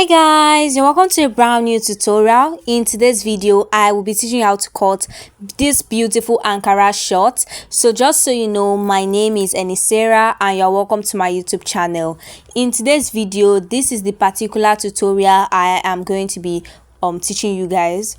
Guys, you're welcome to a brand new tutorial. In today's video I will be teaching you how to cut this beautiful Ankara short. So just so you know, my name is Nika and you're welcome to my YouTube channel. In today's video, this is the particular tutorial I am going to be teaching you guys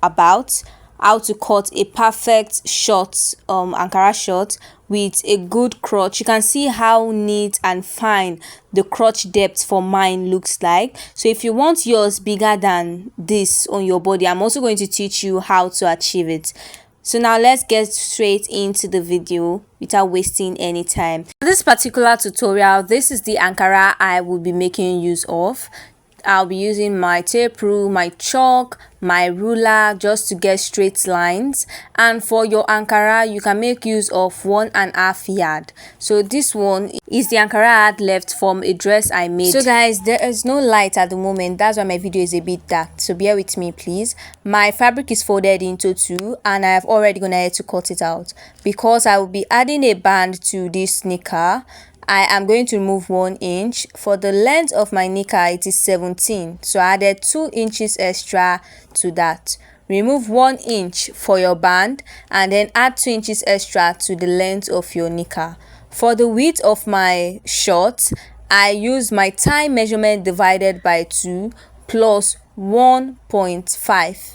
about how to cut a perfect short Ankara short with a good crotch. You can see how neat and fine the crotch depth for mine looks like. So if you want yours bigger than this on your body, I'm also going to teach you how to achieve it. So now let's get straight into the video without wasting any time. For this particular tutorial, this is the Ankara I will be making use of. I'll be using my tape rule, my chalk, my ruler just to get straight lines. And for your Ankara, you can make use of 1.5 yard. So this one is the Ankara I had left from a dress I made. So guys, there is no light at the moment. That's why my video is a bit dark. So bear with me, please. My fabric is folded into two and I have already gone ahead to cut it out because I will be adding a band to this Nika. I am going to remove 1 inch. For the length of my Nika, it is 17, so I added 2 inches extra to that. Remove 1 inch for your band and then add 2 inches extra to the length of your Nika. For the width of my short, I use my thigh measurement divided by 2 plus 1.5.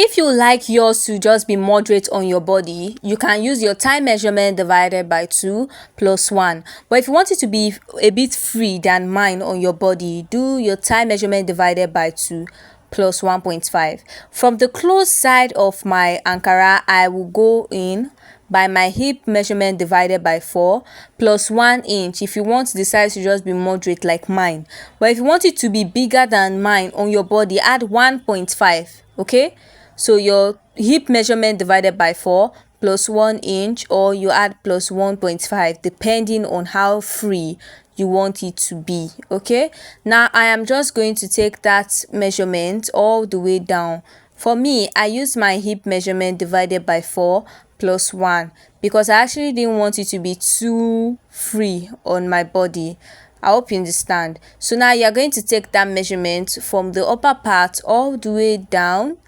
If you like yours to just be moderate on your body, you can use your thigh measurement divided by 2 plus 1. But if you want it to be a bit free than mine on your body, do your thigh measurement divided by 2 plus 1.5. From the close side of my Ankara, I will go in by my hip measurement divided by 4 plus 1 inch if you want the size to just be moderate like mine. But if you want it to be bigger than mine on your body, add 1.5. okay? So your hip measurement divided by 4 plus 1 inch, or you add plus 1.5 depending on how free you want it to be. Okay, now I am just going to take that measurement all the way down. For me, I use my hip measurement divided by 4 plus 1 because I actually didn't want it to be too free on my body. I hope you understand. So now you're going to take that measurement from the upper part all the way down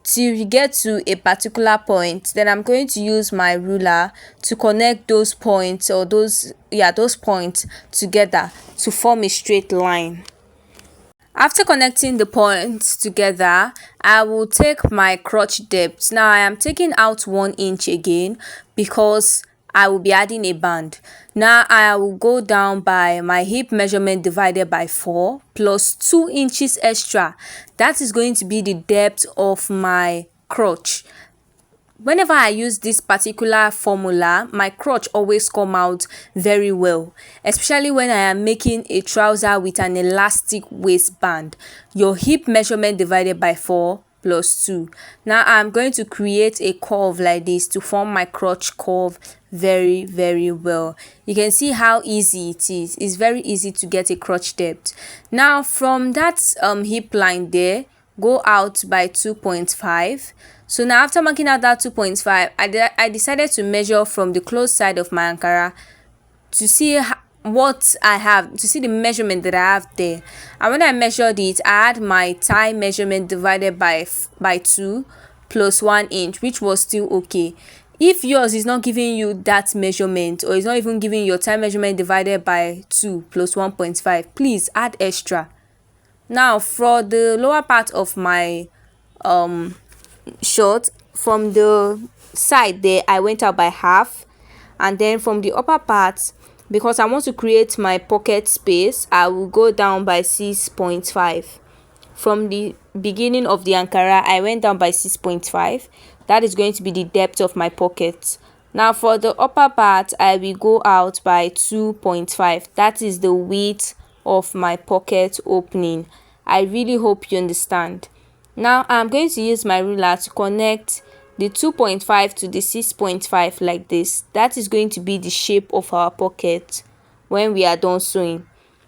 till you get to a particular point. Then I'm going to use my ruler to connect those points, or those points together to form a straight line. After connecting the points together, I will take my crotch depth. Now I am taking out 1 inch again because I will be adding a band. Now I will go down by my hip measurement divided by 4 plus 2 inches extra. That is going to be the depth of my crotch. Whenever I use this particular formula, my crotch always come out very well, especially when I am making a trouser with an elastic waistband. Your hip measurement divided by 4 plus 2. Now I'm going to create a curve like this to form my crotch curve very well. You can see how easy it is. It's very easy to get a crotch depth. Now from that hip line there, go out by 2.5. so now after marking out that 2.5, I decided to measure from the close side of my Ankara to see what I have, to see the measurement that I have there. And when I measured it, I had my thigh measurement divided by 2 plus 1 inch, which was still okay. If yours is not giving you that measurement, or is not even giving your thigh measurement divided by 2 plus 1.5, please add extra. Now for the lower part of my short, from the side there I went out by half, and then from the upper part, because I want to create my pocket space, I will go down by 6.5. From the beginning of the Ankara, I went down by 6.5. That is going to be the depth of my pocket. Now for the upper part, I will go out by 2.5. That is the width of my pocket opening. I really hope you understand. Now I'm going to use my ruler to connect the 2.5 to the 6.5 like this. That is going to be the shape of our pocket when we are done sewing.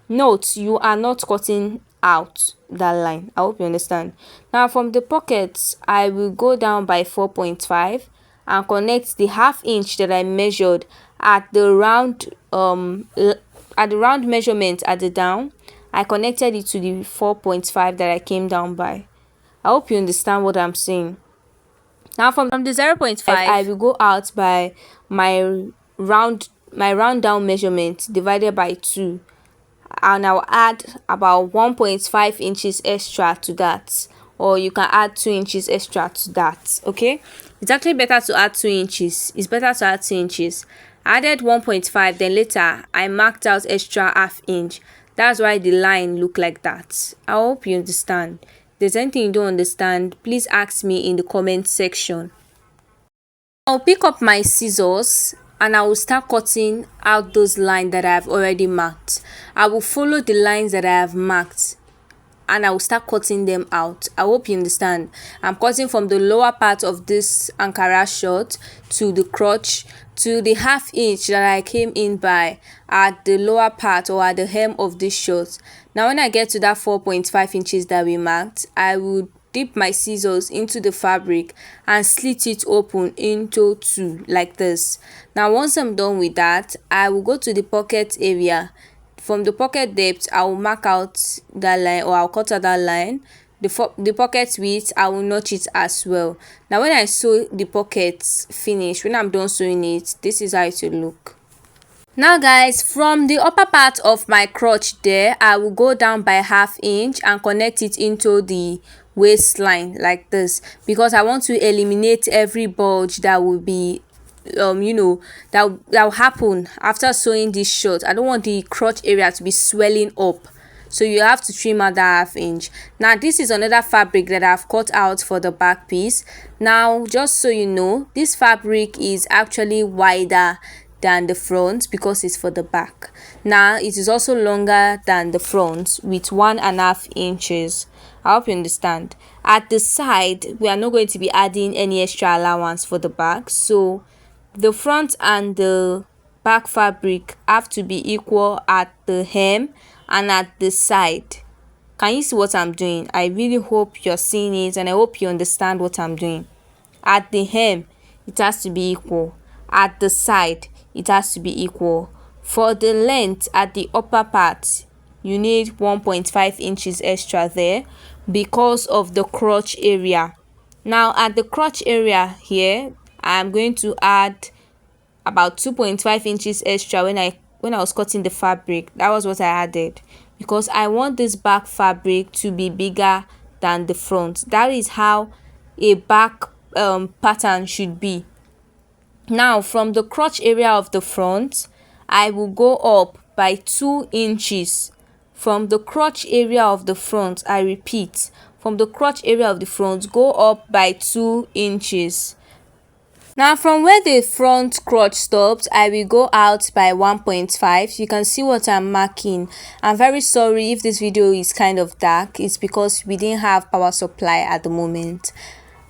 Note, you are not cutting out that line. I hope you understand. Now from the pockets, I will go down by 4.5 and connect the ½ inch that I measured at the round measurement at the down. I connected it to the 4.5 that I came down by. I hope you understand what I'm saying. Now from the 0.5, I will go out by my round down measurement divided by 2, and I'll add about 1.5 inches extra to that, or you can add 2 inches extra to that. Okay, it's actually better to add 2 inches. It's better to add 2 inches. I added 1.5, then later I marked out extra half inch. That's why the line look like that. I hope you understand. If there's anything you don't understand, please ask me in the comment section. I'll pick up my scissors and I will start cutting out those lines that I have already marked. I will follow the lines that I have marked and I will start cutting them out. I hope you understand. I'm cutting from the lower part of this Ankara short to the crotch, to the half inch that I came in by at the lower part or at the hem of this short. Now when I get to that 4.5 inches that we marked, I will dip my scissors into the fabric and slit it open into 2 like this. Now once I'm done with that, I will go to the pocket area. From the pocket depth, I will mark out that line, or I'll cut out that line. The pocket width, I will notch it as well. Now when I sew the pockets finish, when I'm done sewing it, this is how it will look. Now guys, from the upper part of my crotch there, I will go down by half inch and connect it into the waistline like this, because I want to eliminate every bulge that will be that will happen after sewing this short. I don't want the crotch area to be swelling up, so you have to trim out that half inch. Now this is another fabric that I've cut out for the back piece. Now just so you know, this fabric is actually wider than the front because it's for the back. Now it is also longer than the front with 1.5 inches. I hope you understand. At the side, we are not going to be adding any extra allowance for the back, so the front and the back fabric have to be equal at the hem and at the side. Can you see what I'm doing? I really hope you're seeing it and I hope you understand what I'm doing. At the hem, it has to be equal. At the side, it has to be equal. For the length at the upper part, you need 1.5 inches extra there because of the crotch area. Now at the crotch area here, I'm going to add about 2.5 inches extra when I was cutting the fabric. That was what I added because I want this back fabric to be bigger than the front. That is how a back pattern should be. Now from the crotch area of the front, I will go up by 2 inches. From the crotch area of the front, I repeat, from the crotch area of the front, go up by 2 inches. Now from where the front crotch stops, I will go out by 1.5. You can see what I'm marking. I'm very sorry if this video is kind of dark. It's because we didn't have power supply at the moment.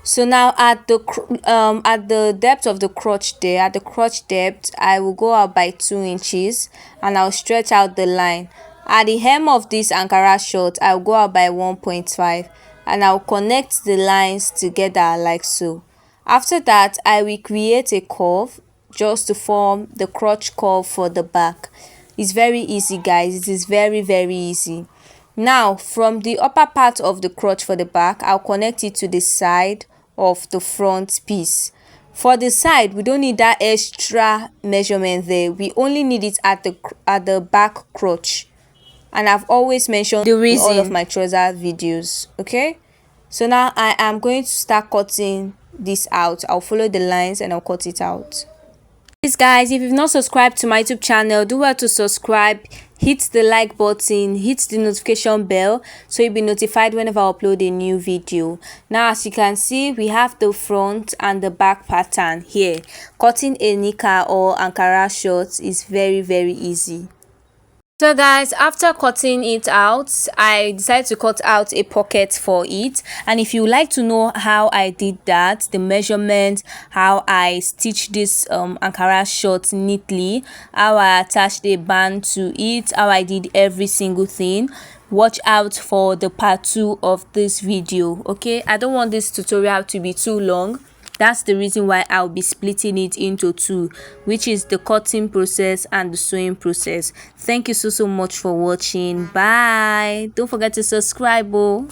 So now at the depth of the crotch there, at the crotch depth, I will go out by 2 inches and I'll stretch out the line. At the hem of this Ankara short, I'll go out by 1.5 and I'll connect the lines together like so. After that, I will create a curve just to form the crotch curve for the back. It's very easy guys, it is very easy. Now from the upper part of the crotch for the back, I'll connect it to the side of the front piece. For the side, we don't need that extra measurement there. We only need it at the back crotch. And I've always mentioned the reason in all of my trouser videos. Okay, so now I am going to start cutting this out. I'll follow the lines and I'll cut it out. Please guys, if you've not subscribed to my YouTube channel, do well to subscribe, hit the like button, hit the notification bell so you'll be notified whenever I upload a new video. Now as you can see, we have the front and the back pattern here. Cutting a Nika or Ankara short is very easy. So guys, after cutting it out, I decided to cut out a pocket for it. And if you like to know how I did that, the measurement, how I stitched this Ankara short neatly, how I attached a band to it, how I did every single thing, watch out for the part 2 of this video. Okay, I don't want this tutorial to be too long. That's the reason why I'll be splitting it into two, which is the cutting process and the sewing process. Thank you so much for watching. Bye. Don't forget to subscribe. Oh.